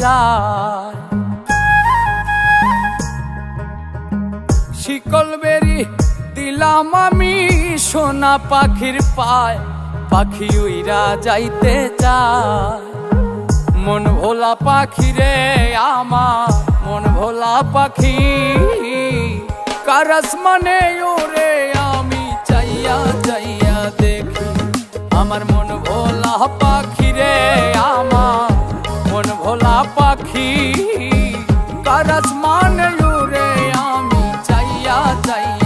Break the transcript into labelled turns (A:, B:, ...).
A: যায়। শিকল বেরি দিলাম আমি সোনা পাখির পায়, পাখি উইরা যাইতে চায়। মন ভোলা পাখি রে আমার, মন ভোলা পাখি, কার আসমানে ওরে আমি চাইয়া চাইয়া দেখি। আমার মন ভোলা পাখি রে আমার, মন ভোলা পাখি, কার আসমানে ওরে আমি চাইয়া চাইয়া